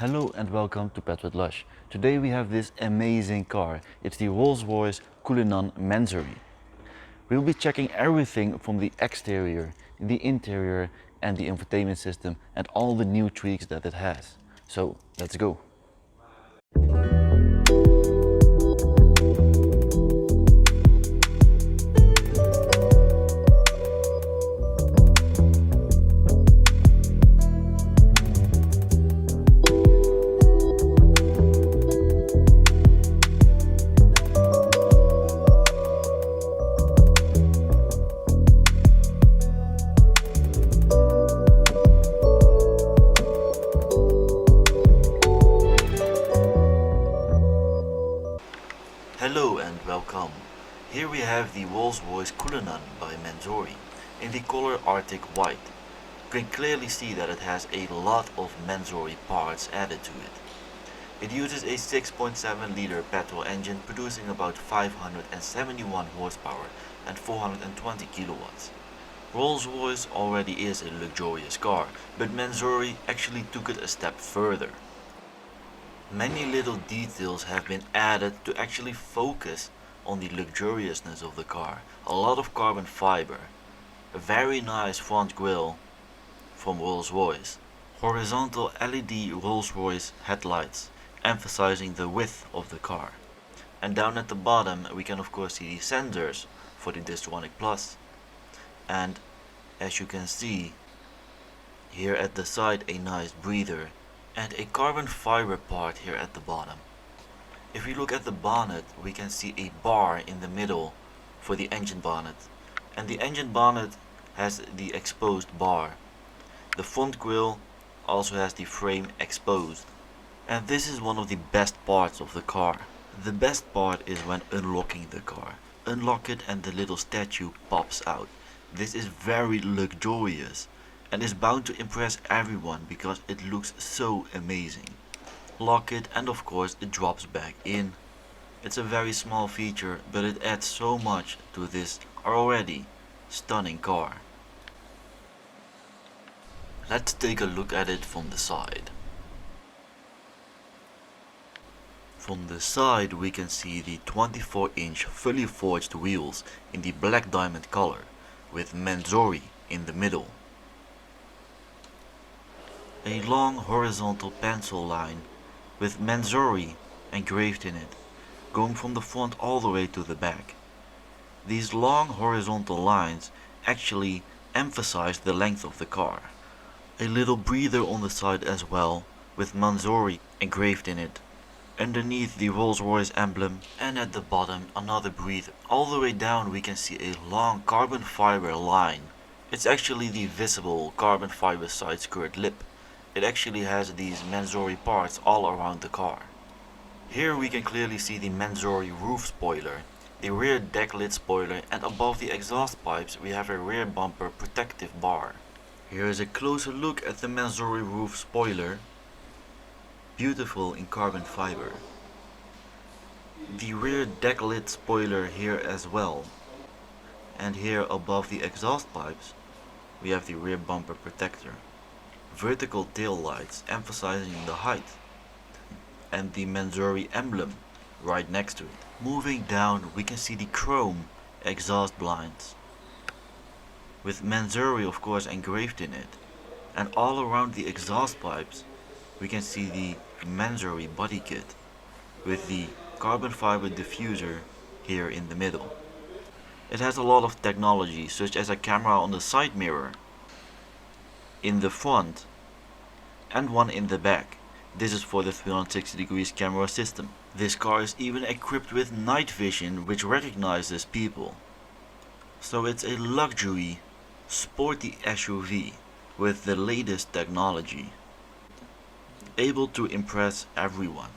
Hello and welcome to Petrit Lush. Today we have this amazing car. It's the Royce Cullinan Mansory. We'll be checking everything from the exterior, the interior and the infotainment system and all the new tweaks that it has. So let's go. Hello and welcome. Here we have the Royce Cullinan by Mansory in the color Arctic White. You can clearly see that it has a lot of Mansory parts added to it. It uses a 6.7 liter petrol engine producing about 571 horsepower and 420 kilowatts. Rolls-Royce already is a luxurious car, but Mansory actually took it a step further. Many little details have been added to actually focus on the luxuriousness of the car. A lot of carbon fiber, a very nice front grille from Rolls-Royce, horizontal LED Rolls-Royce headlights emphasizing the width of the car. And down at the bottom we can of course see the sensors for the Distronic Plus. And as you can see, here at the side a nice breather and a carbon fiber part here at the bottom. If we look at the bonnet, we can see a bar in the middle for the engine bonnet, and the engine bonnet has the exposed bar. The front grille also has the frame exposed, and this is one of the best parts of the car. The best part is when unlocking the car. Unlock it and the little statue pops out. This is very luxurious and is bound to impress everyone because it looks so amazing. Lock it and of course it drops back in. It's a very small feature, but it adds so much to this already stunning car. Let's take a look at it from the side. From the side we can see the 24-inch fully forged wheels in the black diamond color with Mansory in the middle. A long horizontal pencil line with Mansory engraved in it, going from the front all the way to the back. These long horizontal lines actually emphasize the length of the car. A little breather on the side as well, with Mansory engraved in it. Underneath the Rolls-Royce emblem, and at the bottom another breather. All the way down we can see a long carbon fiber line. It's actually the visible carbon fiber side skirt lip. It actually has these Mansory parts all around the car. Here we can clearly see the Mansory roof spoiler, the rear deck lid spoiler, and above the exhaust pipes we have a rear bumper protective bar. Here is a closer look at the Mansory roof spoiler, beautiful in carbon fiber. The rear deck lid spoiler here as well. And here above the exhaust pipes we have the rear bumper protector. Vertical tail lights emphasizing the height, and the Mansory emblem right next to it. Moving down we can see the chrome exhaust blinds with Mansory of course engraved in it, and all around the exhaust pipes we can see the Mansory body kit with the carbon fiber diffuser here in the middle. It has a lot of technology, such as a camera on the side mirror in the front and one in the back. This is for the 360 degrees camera system. This car is even equipped with night vision which recognizes people. So it's a luxury, sporty SUV with the latest technology, able to impress everyone.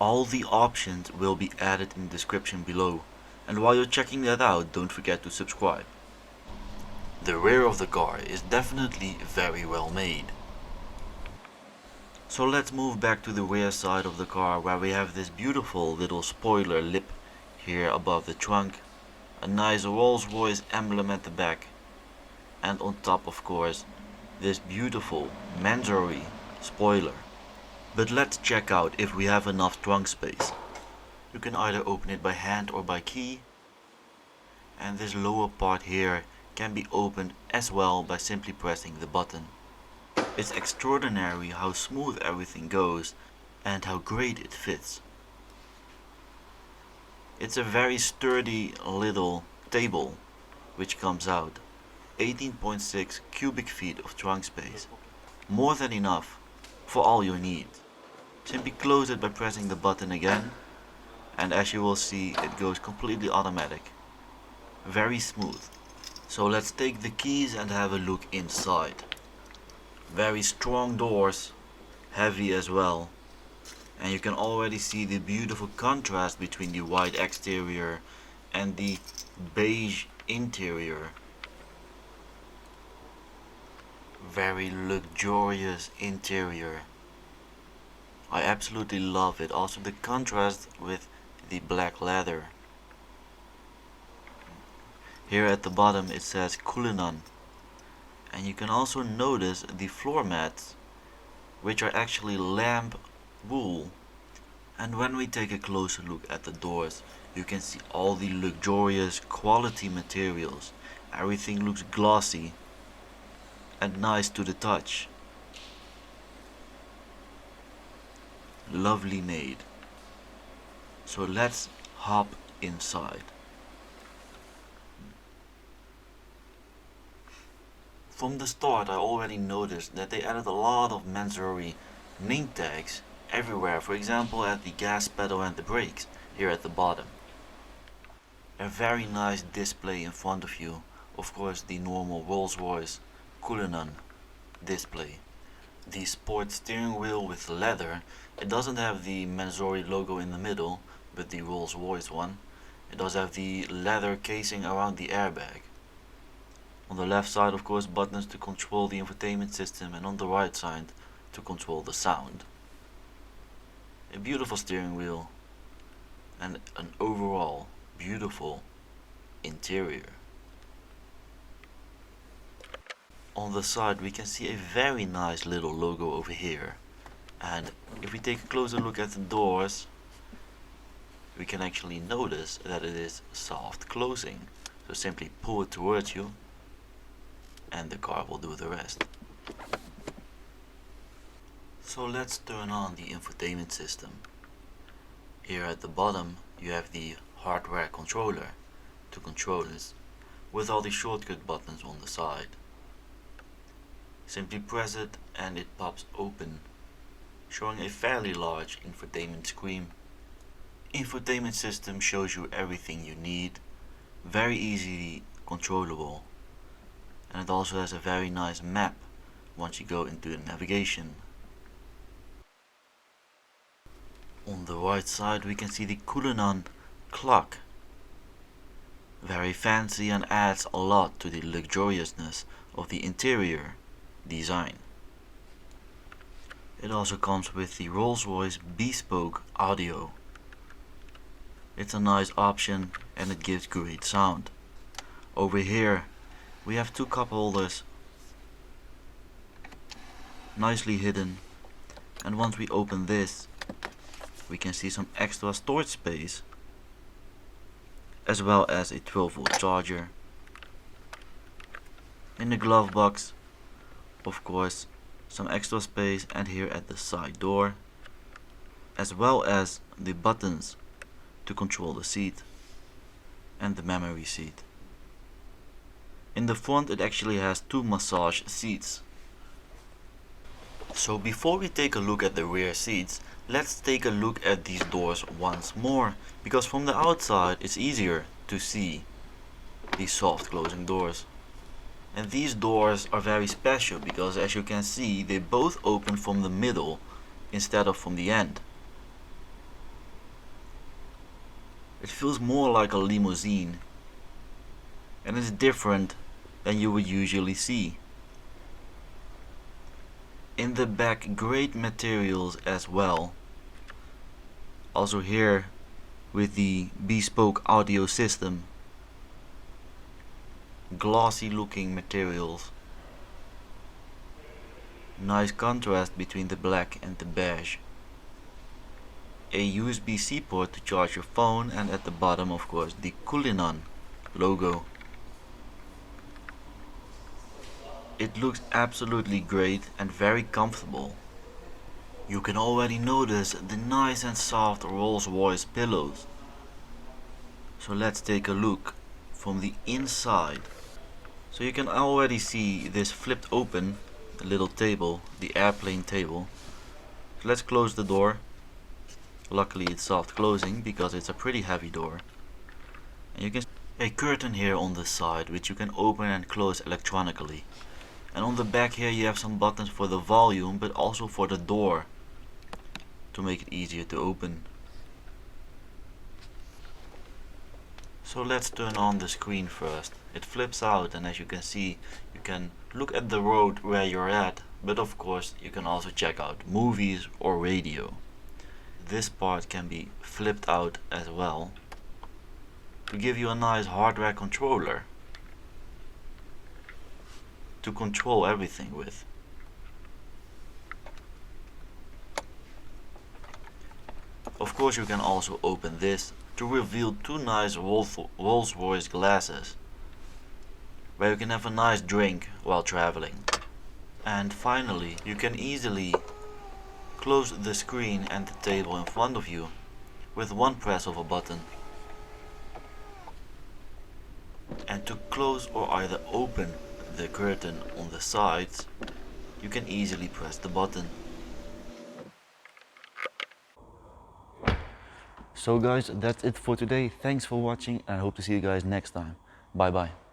All the options will be added in the description below, and while you're checking that out, don't forget to subscribe. The rear of the car is definitely very well made. So let's move back to the rear side of the car, where we have this beautiful little spoiler lip here above the trunk, a nice Rolls-Royce emblem at the back, and on top of course this beautiful Mansory spoiler But let's check out if we have enough trunk space. You can either open it by hand or by key, and this lower part here can be opened as well by simply pressing the button. It's extraordinary how smooth everything goes and how great it fits. It's a very sturdy little table which comes out. 18.6 cubic feet of trunk space. More than enough for all your needs. Simply close it by pressing the button again, and as you will see, it goes completely automatic. Very smooth. So let's take the keys and have a look inside. Very strong doors, heavy as well. And you can already see the beautiful contrast between the white exterior and the beige interior. Very luxurious interior. I absolutely love it. Also the contrast with the black leather. Here at the bottom it says Cullinan. And you can also notice the floor mats, which are actually lamb wool. And when we take a closer look at the doors, you can see all the luxurious quality materials. Everything looks glossy and nice to the touch. Lovely made. So let's hop inside. From the start I already noticed that they added a lot of Mansory name tags everywhere, for example at the gas pedal and the brakes here at the bottom. A very nice display in front of you, of course the normal Rolls-Royce Cullinan display. The sport steering wheel with leather, it doesn't have the Mansory logo in the middle, but the Rolls-Royce one. It does have the leather casing around the airbag. On the left side, of course, buttons to control the infotainment system, and on the right side to control the sound. A beautiful steering wheel and an overall beautiful interior. On the side we can see a very nice little logo over here, and if we take a closer look at the doors we can actually notice that it is soft closing. So simply pull it towards you and the car will do the rest. So let's turn on the infotainment system. Here at the bottom you have the hardware controller to control this, with all the shortcut buttons on the side. Simply press it and it pops open, showing a fairly large infotainment screen. Infotainment system shows you everything you need, very easily controllable, and it also has a very nice map once you go into the navigation. On the right side we can see the Cullinan clock. Very fancy and adds a lot to the luxuriousness of the interior design. It also comes with the Rolls-Royce Bespoke audio. It's a nice option and it gives great sound. Over here we have two cup holders, nicely hidden, and once we open this we can see some extra storage space, as well as a 12-volt charger. In the glove box, of course, some extra space, and here at the side door, as well as the buttons to control the seat and the memory seat. In the front it actually has two massage seats. So before we take a look at the rear seats, let's take a look at these doors once more, because from the outside it's easier to see these soft closing doors. And these doors are very special because, as you can see, they both open from the middle instead of from the end. It feels more like a limousine, and it's different than you would usually see. In the back, great materials as well. Also here with the Bespoke audio system. Glossy looking materials. Nice contrast between the black and the beige. A USB-C port to charge your phone, and at the bottom of course the Cullinan logo. It looks absolutely great and very comfortable. You can already notice the nice and soft Rolls-Royce pillows. So let's take a look from the inside. So you can already see this flipped open little table, the airplane table. So let's close the door. Luckily it's soft closing because it's a pretty heavy door. And you can see a curtain here on the side which you can open and close electronically. And on the back here you have some buttons for the volume, but also for the door to make it easier to open. So let's turn on the screen first. It flips out, and as you can see, you can look at the road where you're at, but of course you can also check out movies or radio. This part can be flipped out as well to give you a nice hardware controller to control everything with. Of course you can also open this to reveal two nice Rolls-Royce glasses where you can have a nice drink while traveling. And finally, you can easily close the screen and the table in front of you with one press of a button. And to close or either open the curtain on the sides, you can easily press the button. So guys, that's it for today. Thanks for watching, and I hope to see you guys next time. Bye bye.